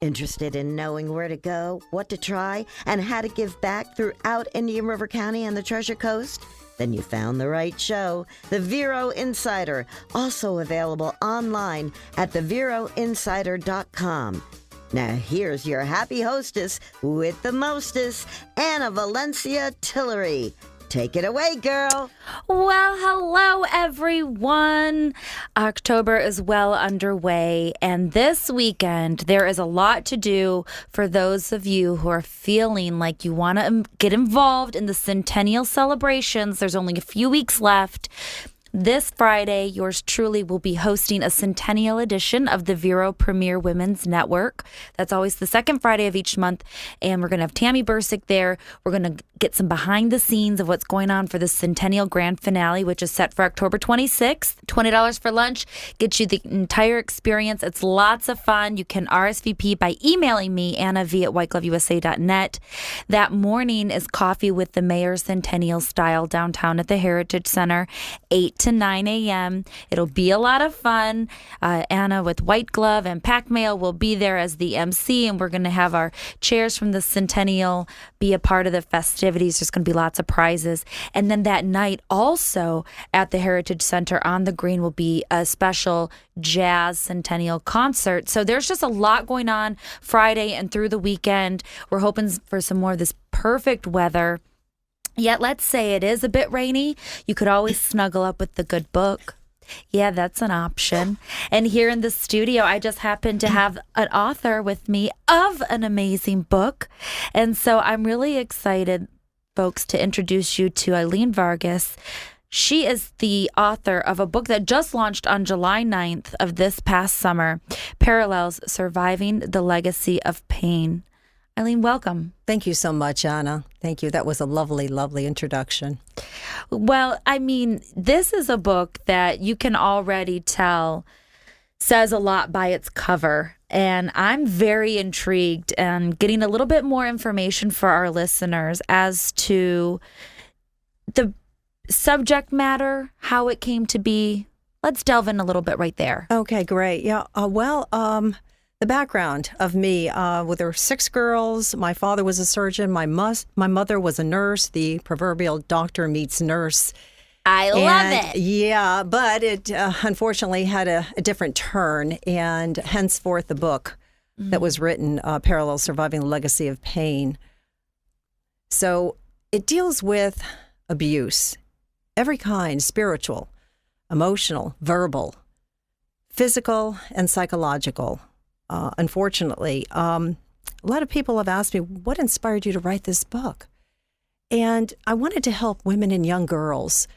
Interested in knowing where to go, what to try, and how to give back throughout Indian River County and the Treasure Coast? Then you found the right show, The Vero Insider, also available online at theveroinsider.com. Now here's your happy hostess with the mostest, Anna Valencia Tillery. Take it away, girl. Well, hello, everyone. October is well underway, and this weekend there is a lot to do for those of you who are feeling like you want to get involved in the centennial celebrations. There's only a few weeks left. This Friday, yours truly will be hosting a centennial edition of the Vero Premier Women's Network. That's always the second Friday of each month, and we're going to have Tammy Bursick there. We're going to get some behind the scenes of what's going on for the centennial grand finale, which is set for October 26th. $20 for lunch gets you the entire experience. It's lots of fun. You can RSVP by emailing me, annav@whitegloveusa.net. That morning is coffee with the mayor centennial style downtown at the Heritage Center, 8 to 9 a.m. It'll be a lot of fun. Anna with White Glove and Pack Mail will be there as the MC, and we're going to have our chairs from the centennial be a part of the festivities. There's going to be lots of prizes. And then that night also at the Heritage Center on the green will be a special jazz centennial concert. So there's just a lot going on Friday and through the weekend. We're hoping for some more of this perfect weather. Yet, let's say it is a bit rainy. You could always snuggle up with the good book. Yeah, that's an option. And here in the studio, I just happen to have an author with me of an amazing book. And so I'm really excited, folks, to introduce you to Eileen Vargas. She is the author of a book that just launched on July 9th of this past summer, Parallels: Surviving the Legacy of Pain. Eileen, welcome. Thank you so much, Anna. Thank you. That was a lovely, lovely introduction. Well, I mean, this is a book that you can already tell says a lot by its cover. And I'm very intrigued and getting a little bit more information for our listeners as to the subject matter, how it came to be. Let's delve in a little bit right there. Okay, great. Yeah. The background of me, there were 6 girls. My father was a surgeon. My mother was a nurse, the proverbial doctor meets nurse. I love it. Yeah, but it unfortunately had a different turn, and henceforth the book that was written, Parallels: Surviving the Legacy of Pain. So it deals with abuse, every kind: spiritual, emotional, verbal, physical, and psychological. Unfortunately, a lot of people have asked me, what inspired you to write this book? And I wanted to help women and young girls,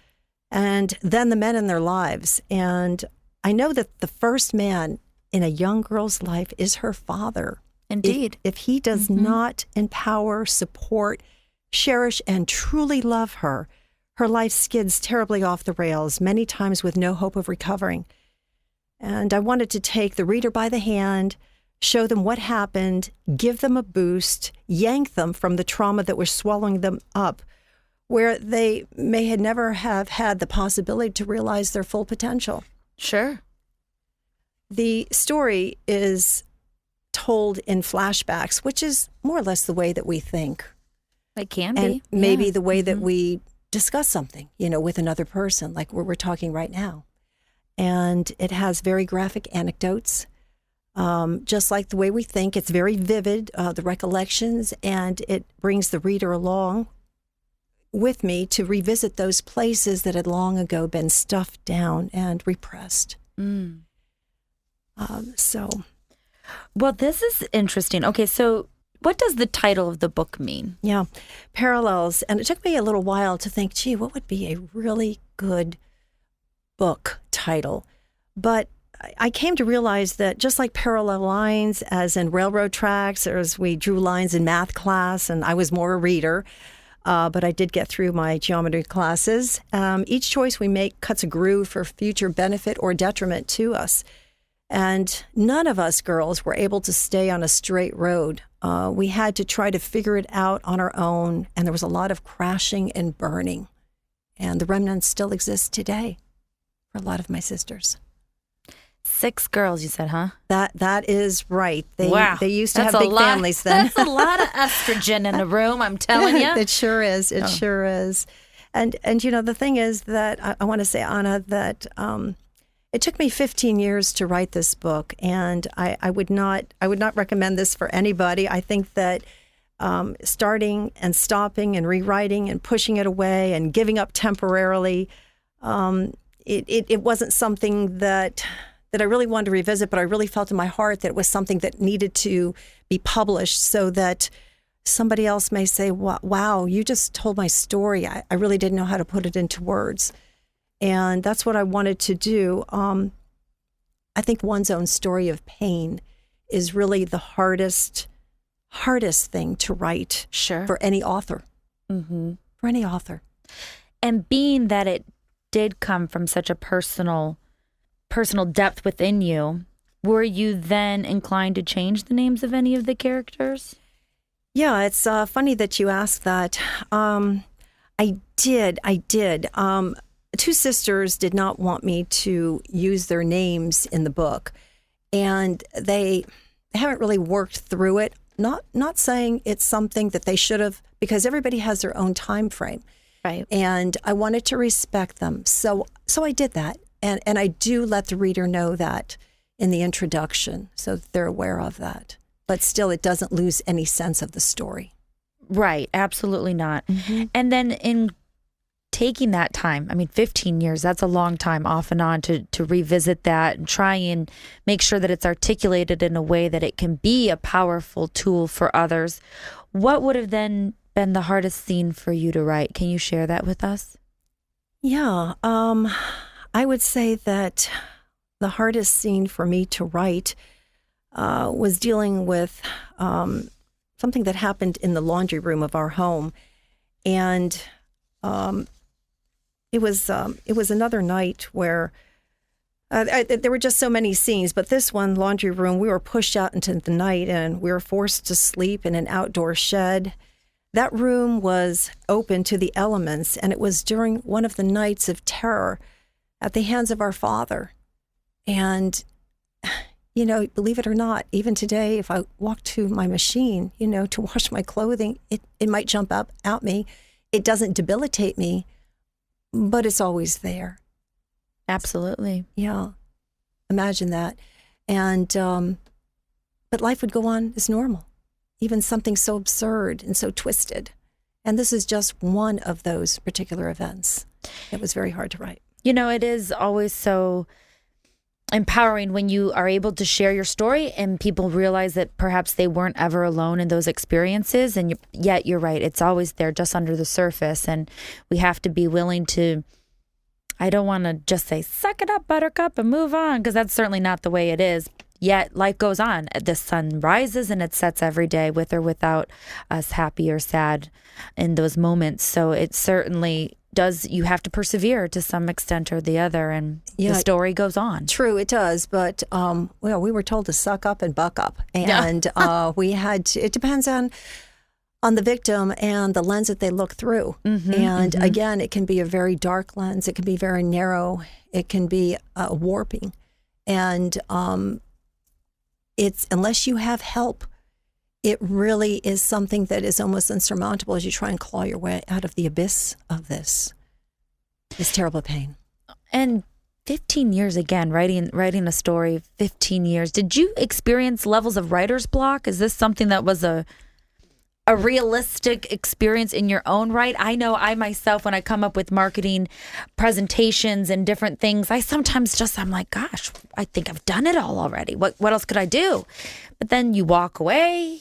and then the men in their lives. And I know that the first man in a young girl's life is her father. Indeed. If he does not empower, support, cherish, and truly love her, her life skids terribly off the rails, many times with no hope of recovering. And I wanted to take the reader by the hand, show them what happened, give them a boost, yank them from the trauma that was swallowing them up, where they may never have had the possibility to realize their full potential. Sure. The story is told in flashbacks, which is more or less the way that we think. It can be. And maybe the way that we discuss something, with another person, like we're talking right now. And it has very graphic anecdotes, just like the way we think. It's very vivid, the recollections, and it brings the reader along with me to revisit those places that had long ago been stuffed down and repressed. Well, this is interesting. Okay, so what does the title of the book mean? Yeah, Parallels. And it took me a little while to think, gee, what would be a really good book title? But I came to realize that just like parallel lines, as in railroad tracks, or as we drew lines in math class, and I was more a reader, but I did get through my geometry classes. Each choice we make cuts a groove for future benefit or detriment to us. And none of us girls were able to stay on a straight road. We had to try to figure it out on our own, and there was a lot of crashing and burning. And the remnants still exist today for a lot of my sisters. 6 girls, you said, huh? That is right. Wow. They used to That's have a big lot- families then. That's a lot of estrogen in the room, I'm telling you. It sure is. It sure is. And the thing is that I want to say, Anna, that it took me 15 years to write this book, and I would not recommend this for anybody. I think that starting and stopping and rewriting and pushing it away and giving up temporarily, it wasn't something that I really wanted to revisit, but I really felt in my heart that it was something that needed to be published so that somebody else may say, wow, you just told my story. I really didn't know how to put it into words. And that's what I wanted to do. I think one's own story of pain is really the hardest thing to write for any author. Mm-hmm. For any author. And being that it did come from such a personal depth within you, were you then inclined to change the names of any of the characters? Yeah, it's funny that you asked that. I did. 2 sisters did not want me to use their names in the book, and they haven't really worked through it. Not saying it's something that they should have, because everybody has their own time frame. Right. And I wanted to respect them. So I did that. And I do let the reader know that in the introduction so that they're aware of that. But still, it doesn't lose any sense of the story. Right. Absolutely not. Mm-hmm. And then in taking that time, 15 years, that's a long time off and on to revisit that and try and make sure that it's articulated in a way that it can be a powerful tool for others. What would have then been the hardest scene for you to write? Can you share that with us? Yeah. I would say that the hardest scene for me to write was dealing with something that happened in the laundry room of our home. And it was another night where there were just so many scenes, but this one, laundry room, we were pushed out into the night and we were forced to sleep in an outdoor shed. That room was open to the elements, and it was during one of the nights of terror at the hands of our father. And, believe it or not, even today, if I walk to my machine, to wash my clothing, it might jump up at me. It doesn't debilitate me, but it's always there. Absolutely. Yeah. Imagine that. And, but life would go on as normal, even something so absurd and so twisted. And this is just one of those particular events. It was very hard to write. It is always so empowering when you are able to share your story and people realize that perhaps they weren't ever alone in those experiences. And yet you're right. It's always there just under the surface. And we have to be willing to, I don't want to just say, suck it up, buttercup, and move on, because that's certainly not the way it is. Yet life goes on. The sun rises and it sets every day, with or without us happy or sad in those moments. So it certainly does. You have to persevere to some extent or the other, and the story goes on. True, it does. But we were told to suck up and buck up, and we had to. It depends on the victim and the lens that they look through. Mm-hmm, and again, it can be a very dark lens. It can be very narrow. It can be warping, and it's, unless you have help, it really is something that is almost insurmountable as you try and claw your way out of the abyss of this terrible pain. And 15 years again, writing a story, 15 years. Did you experience levels of writer's block? Is this something that was a realistic experience in your own right? I know I myself, when I come up with marketing presentations and different things, I sometimes I'm like, gosh, I think I've done it all already. What else could I do? But then you walk away.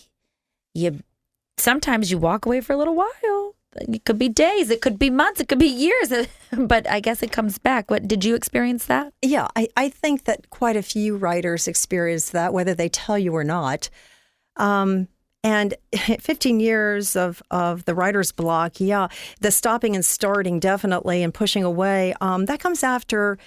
Sometimes you walk away for a little while. It could be days, it could be months, it could be years, but I guess it comes back. What did you experience that? Yeah, I think that quite a few writers experience that, whether they tell you or not. And 15 years of the writer's block, the stopping and starting definitely, and pushing away, that comes after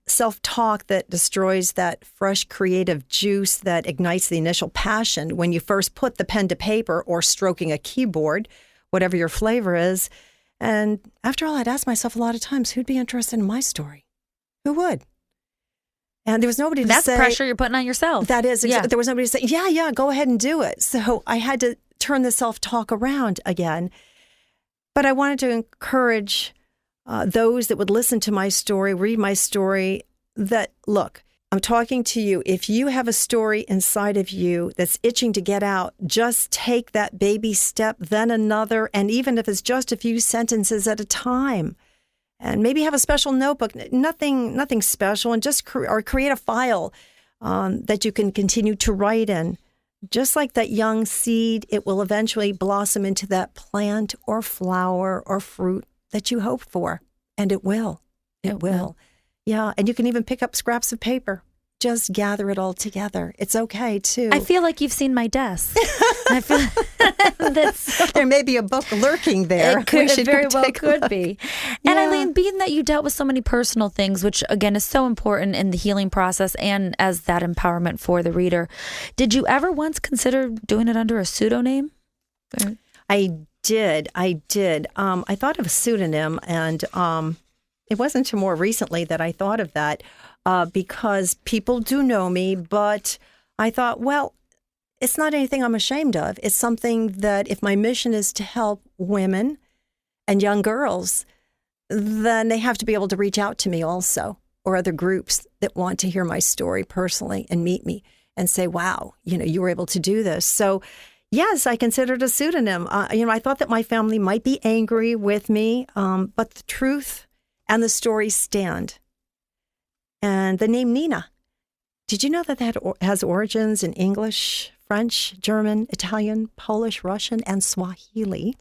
self-talk that destroys that fresh creative juice that ignites the initial passion when you first put the pen to paper or stroking a keyboard, whatever your flavor is. And after all, I'd ask myself a lot of times, who'd be interested in my story? Who would? And there was nobody to That's say... pressure you're putting on yourself. That is. Yeah. There was nobody to say, yeah, go ahead and do it. So I had to turn the self-talk around again. But I wanted to encourage those that would listen to my story, read my story, that, look, I'm talking to you. If you have a story inside of you that's itching to get out, just take that baby step, then another, and even if it's just a few sentences at a time. And maybe have a special notebook, nothing special, and just create a file that you can continue to write in. Just like that young seed, it will eventually blossom into that plant or flower or fruit that you hope for. And it will. It will. Yeah, and you can even pick up scraps of paper. Just gather it all together. It's okay, too. I feel like you've seen my desk. I feel there may be a book lurking there. It very well could be. And Yeah. Eileen, being that you dealt with so many personal things, which again is so important in the healing process and as that empowerment for the reader, did you ever once consider doing it under a pseudonym? I did. I thought of a pseudonym, and it wasn't until more recently that I thought of that. Because people do know me, but I thought, well, it's not anything I'm ashamed of. It's something that if my mission is to help women and young girls, then they have to be able to reach out to me also, or other groups that want to hear my story personally and meet me and say, wow, you were able to do this. So yes, I considered a pseudonym. I thought that my family might be angry with me, but the truth and the story stand. And the name Nina, did you know that has origins in English, French, German, Italian, Polish, Russian, and Swahili?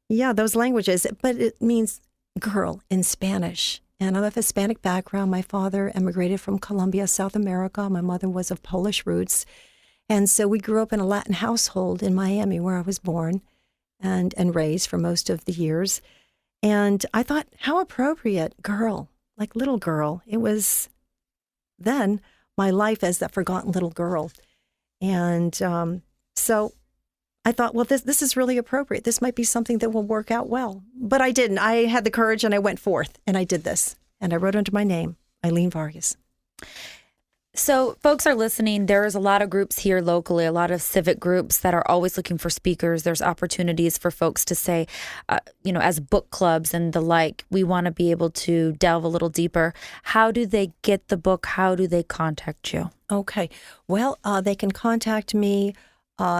Yeah, those languages. But it means girl in Spanish. And I have a Hispanic background. My father emigrated from Colombia, South America. My mother was of Polish roots. And so we grew up in a Latin household in Miami, where I was born and raised for most of the years. And I thought, how appropriate, girl. Like little girl. It was then my life as that forgotten little girl. And so I thought, well, this is really appropriate. This might be something that will work out well. But I didn't. I had the courage and I went forth and I did this. And I wrote under my name, Eileen Vargas. So folks are listening. There's a lot of groups here locally, a lot of civic groups that are always looking for speakers. There's opportunities for folks to say, as book clubs and the like, we want to be able to delve a little deeper. How do they get the book? How do they contact you? Okay. Well, they can contact me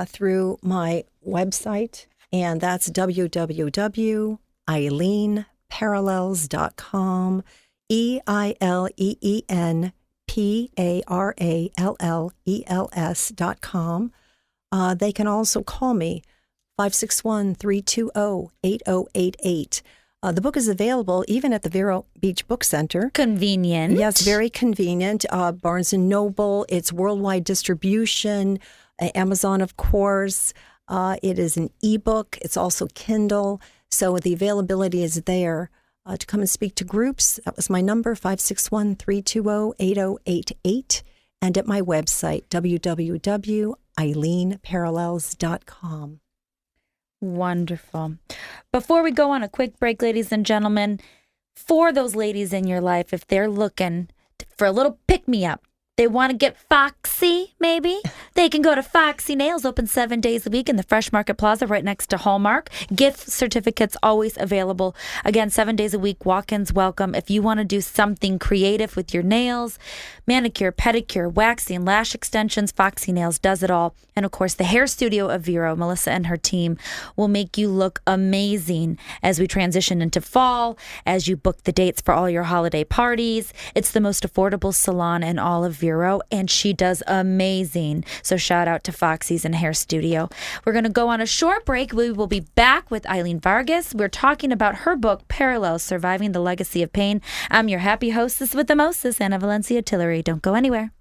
through my website, and that's www.eileenparallels.com, EILEENPARALLELS.com. They can also call me, 561-320-8088. The book is available even at the Vero Beach Book Center. Convenient. Yes, very convenient. Barnes & Noble, it's worldwide distribution, Amazon, of course. It is an ebook. It's also Kindle. So the availability is there. To come and speak to groups, that was my number, 561-320-8088. And at my website, www.eileenparallels.com. Wonderful. Before we go on a quick break, ladies and gentlemen, for those ladies in your life, if they're looking for a little pick-me-up, they want to get foxy, maybe? They can go to Foxy Nails, open 7 days a week in the Fresh Market Plaza right next to Hallmark. Gift certificates always available. Again, 7 days a week, walk-ins welcome. If you want to do something creative with your nails, manicure, pedicure, waxing, lash extensions, Foxy Nails does it all. And of course, the hair studio of Vero, Melissa and her team, will make you look amazing as we transition into fall, as you book the dates for all your holiday parties. It's the most affordable salon in all of Vero, and she does amazing. So shout out to Foxy's and Hair Studio. We're going to go on a short break. We will be back with Eileen Vargas. We're talking about her book, Parallels, Surviving the Legacy of Pain. I'm your happy hostess with the mostest, Anna Valencia Tillery. Don't go anywhere.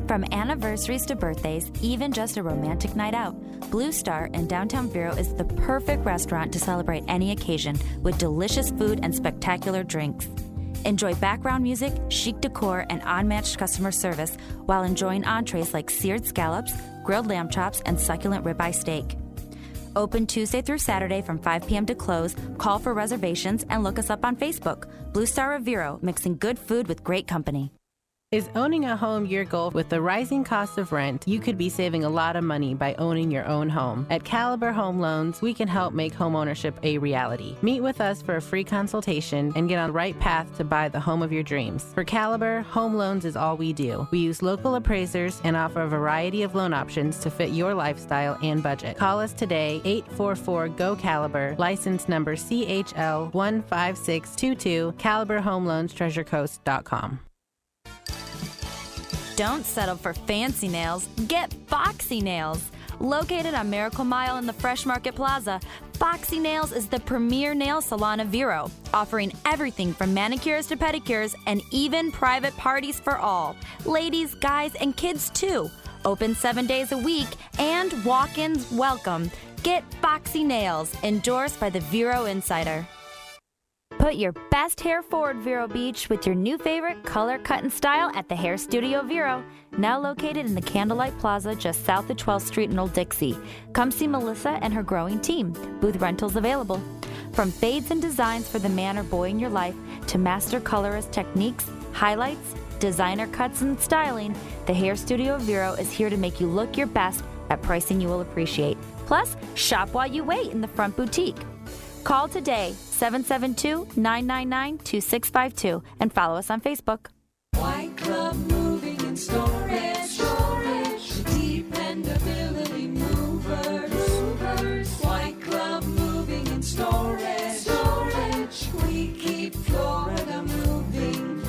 From anniversaries to birthdays, even just a romantic night out, Blue Star in downtown Vero is the perfect restaurant to celebrate any occasion with delicious food and spectacular drinks. Enjoy background music, chic decor, and unmatched customer service while enjoying entrees like seared scallops, grilled lamb chops, and succulent ribeye steak. Open Tuesday through Saturday from 5 p.m. to close. Call for reservations and look us up on Facebook. Blue Star of Vero, mixing good food with great company. Is owning a home your goal? With the rising cost of rent, you could be saving a lot of money by owning your own home. At Caliber Home Loans, we can help make homeownership a reality. Meet with us for a free consultation and get on the right path to buy the home of your dreams. For Caliber, home loans is all we do. We use local appraisers and offer a variety of loan options to fit your lifestyle and budget. Call us today, 844-GO-CALIBER, license number CHL15622, CaliberHomeLoansTreasureCoast.com. Don't settle for fancy nails. Get Foxy Nails. Located on Miracle Mile in the Fresh Market Plaza, Foxy Nails is the premier nail salon of Vero, offering everything from manicures to pedicures and even private parties for all. Ladies, guys, and kids too. Open 7 days a week and walk-ins welcome. Get Foxy Nails, endorsed by the Vero Insider. Put your best hair forward, Vero Beach, with your new favorite color, cut, and style at the Hair Studio Vero, now located in the Candlelight Plaza just south of 12th Street in Old Dixie. Come see Melissa and her growing team. Booth rentals available. From fades and designs for the man or boy in your life to master colorist techniques, highlights, designer cuts, and styling, the Hair Studio Vero is here to make you look your best at pricing you will appreciate. Plus, shop while you wait in the front boutique. Call today, 772-999-2652, and follow us on Facebook. White Glove Moving and Storage. Dependability movers. White Glove Moving and Storage. We keep Florida moving.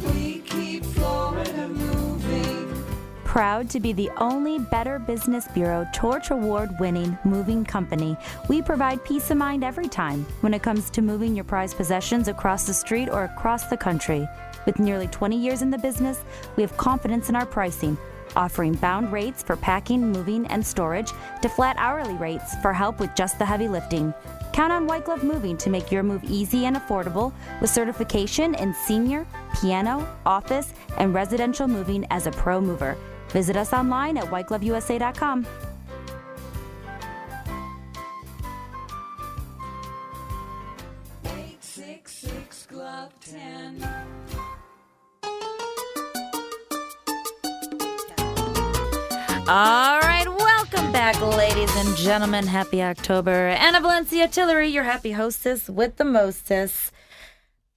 We keep Florida moving. Proud to be the only Better Business Bureau Torch Award-winning moving company, we provide peace of mind every time when it comes to moving your prized possessions across the street or across the country. With nearly 20 years in the business, we have confidence in our pricing, offering bound rates for packing, moving, and storage to flat hourly rates for help with just the heavy lifting. Count on White Glove Moving to make your move easy and affordable with certification in senior, piano, office, and residential moving as a pro mover. Visit us online at whitegloveusa.com. 866 Glove 10. All right, welcome back, ladies and gentlemen. Happy October. Anna Valencia Tillery, your happy hostess with the mostess.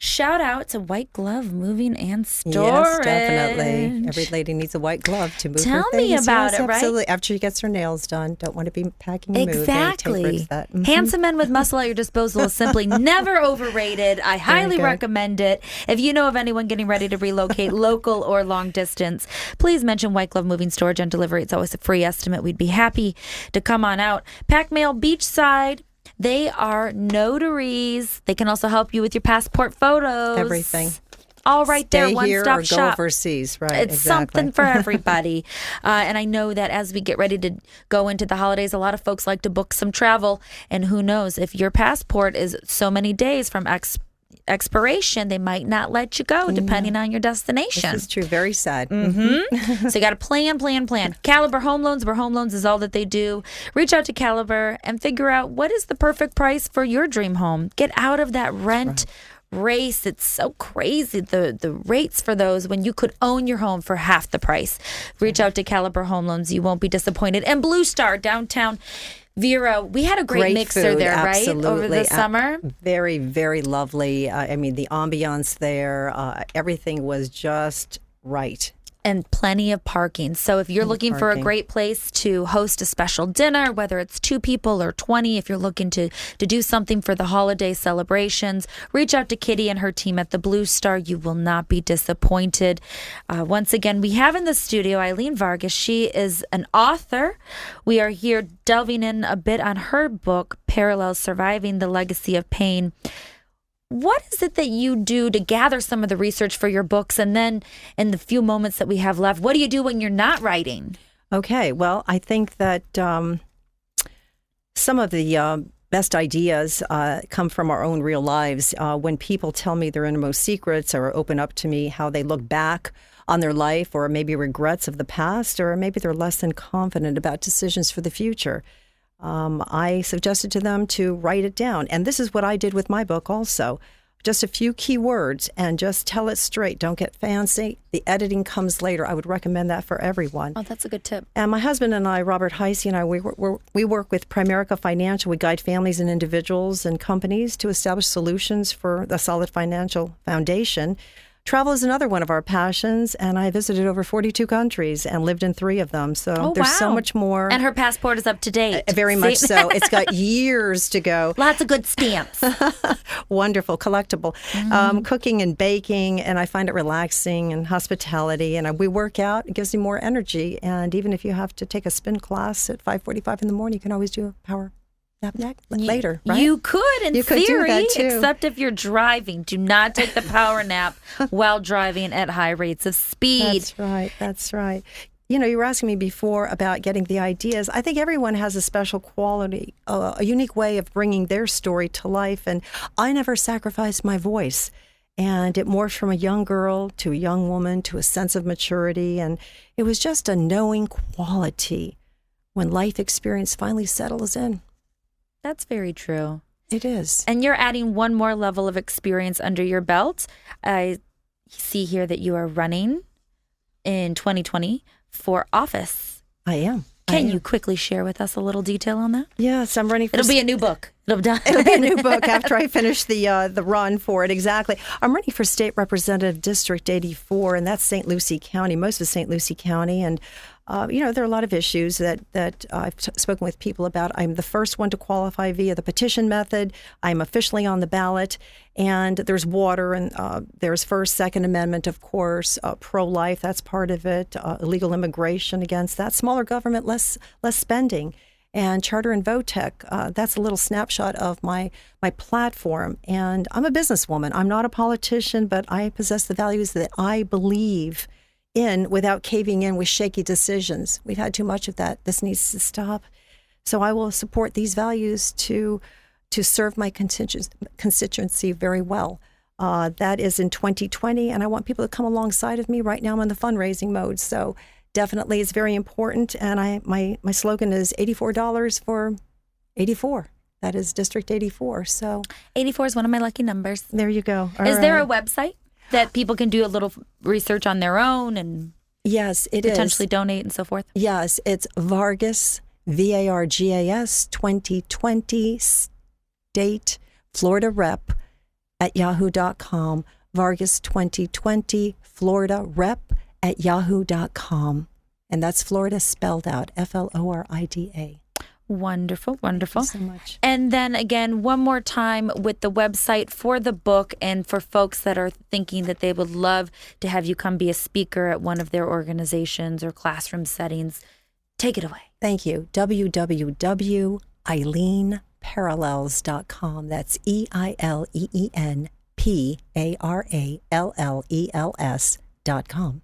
Shout out to White Glove Moving and Storage. Yes, definitely. Every lady needs a white glove to move her Tell things. me about Yes, it, right? Absolutely. After she gets her nails done, don't want to be packing and moving. Exactly. Take that. Mhm. Handsome men with muscle at your disposal is simply never overrated. I highly good. recommend it. If you know of anyone getting ready to relocate, local or long distance, please mention White Glove Moving Storage and Delivery. It's always a free estimate. We'd be happy to come on out. Pack Mail Beachside. They are notaries. They can also help you with your passport photos. Everything. All right there, Stay here one-stop or shop. go overseas, right? It's exactly. something for everybody. And I know that as we get ready to go into the holidays, a lot of folks like to book some travel. And who knows, if your passport is so many days from expiration, they might not let you go depending on your destination. This is true. Very sad. Mm-hmm. So you got to plan. Caliber Home Loans, where home loans is all that they do. Reach out to Caliber and figure out what is the perfect price for your dream home. Get out of that rent race. It's so crazy, the rates for those when you could own your home for half the price. Reach out to Caliber Home Loans. You won't be disappointed. And Blue Star, downtown Vero, we had a great mixer food, there, absolutely. right? Over the summer. Very, very lovely. I mean, the ambiance there, everything was just right. And plenty of parking. So if you're looking for a parking. great place to host a special dinner, whether it's 2 people or 20, if you're looking to do something for the holiday celebrations, reach out to Kitty and her team at the Blue Star. You will not be disappointed. Once again, we have in the studio Eileen Vargas. She is an author. We are here delving in a bit on her book, Parallels: Surviving the Legacy of Pain. What is it that you do to gather some of the research for your books? And then in the few moments that we have left, what do you do when you're not writing? Okay. Well, I think that some of the best ideas come from our own real lives. When people tell me their innermost secrets or open up to me how they look back on their life or maybe regrets of the past, or maybe they're less than confident about decisions for the future. I suggested to them to write it down. And this is what I did with my book also. just a few key words and just tell it straight. Don't get fancy. The editing comes later. I would recommend that for everyone. Oh, that's a good tip. And my husband and I, Robert Heisey and I, we work with Primerica Financial. We guide families and individuals and companies to establish solutions for a solid financial foundation. Travel is another one of our passions, and I visited over 42 countries and lived in 3 of them. So there's so much more. And her passport is up to date. Very much so. It's got years to go. Lots of good stamps. Wonderful, collectible. Cooking and baking, and I find it relaxing, and hospitality. And we work out. It gives me more energy. And even if you have to take a spin class at 5:45 in the morning, you can always do a power nap later, right? You could, in You could do theory, that, too. except if you're driving. Do not take the power nap while driving at high rates of speed. That's right. That's right. You know, you were asking me before about getting the ideas. I think everyone has a special quality, a unique way of bringing their story to life. And I never sacrificed my voice. And it morphed from a young girl to a young woman to a sense of maturity. And it was just a knowing quality when life experience finally settles in. That's very true. It is. And you're adding one more level of experience under your belt. I see here that you are running in 2020 for office. I am. Can you quickly share with us a little detail on that? Yes, I'm running for... It'll be a new book. It'll be a new book after I finish the run for it. Exactly. I'm running for State Representative District 84, and that's St. Lucie County, most of St. Lucie County. And, there are a lot of issues that I've spoken with people about. I'm the first one to qualify via the petition method. I'm officially on the ballot. And there's water, and there's First, Second Amendment, of course, pro-life, that's part of it, illegal immigration against that, smaller government, less spending. And charter and vote tech, that's a little snapshot of my platform. And I'm a businesswoman. I'm not a politician, but I possess the values that I believe in without caving in with shaky decisions. We've had too much of that. This needs to stop. So I will support these values to serve my constituency very well. That is in 2020, and I want people to come alongside of me. Right now I'm in the fundraising mode, so definitely it's very important. And my slogan is $84 for 84. That is District 84. So 84 is one of my lucky numbers. There you go. Is there a website that people can do a little research on their own and yes, it potentially donate and so forth? Yes, it's Vargas, VARGAS 2020 State Florida Rep at yahoo.com. Vargas 2020 Florida Rep at yahoo.com. And that's Florida spelled out, Florida. Wonderful, wonderful. Thank you so much. And then again, one more time with the website for the book and for folks that are thinking that they would love to have you come be a speaker at one of their organizations or classroom settings. Take it away. Thank you. www.eileenparallels.com. That's EileenParallels.com.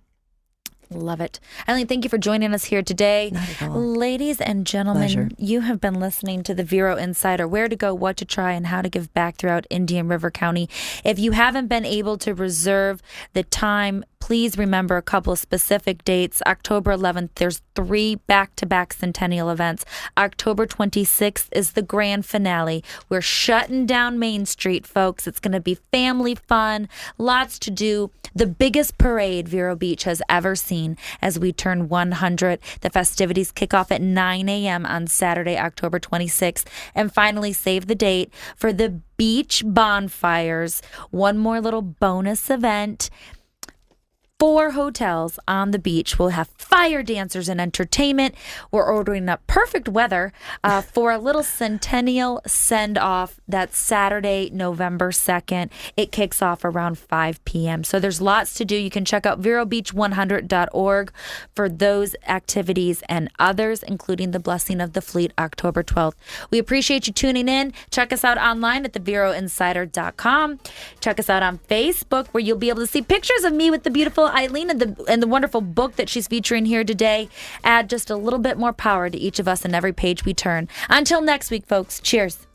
Love it. Eileen, thank you for joining us here today. Not at all. Ladies and gentlemen, Pleasure. you have been listening to the Vero Insider, where to go, what to try, and how to give back throughout Indian River County. If you haven't been able to reserve the time, please remember a couple of specific dates. October 11th, there's 3 back-to-back centennial events. October 26th is the grand finale. We're shutting down Main Street, folks. It's going to be family fun, lots to do. The biggest parade Vero Beach has ever seen as we turn 100. The festivities kick off at 9 a.m. on Saturday, October 26th. And finally, save the date for the beach bonfires. One more little bonus event. 4 hotels on the beach will have fire dancers and entertainment. We're ordering up perfect weather for a little centennial send-off. That's Saturday, November 2nd. It kicks off around 5 p.m. So there's lots to do. You can check out verobeach100.org for those activities and others, including the Blessing of the Fleet, October 12th. We appreciate you tuning in. Check us out online at theveroinsider.com. Check us out on Facebook, where you'll be able to see pictures of me with the beautiful Eileen and the wonderful book that she's featuring here today. Add just a little bit more power to each of us and every page we turn. Until next week, folks, cheers.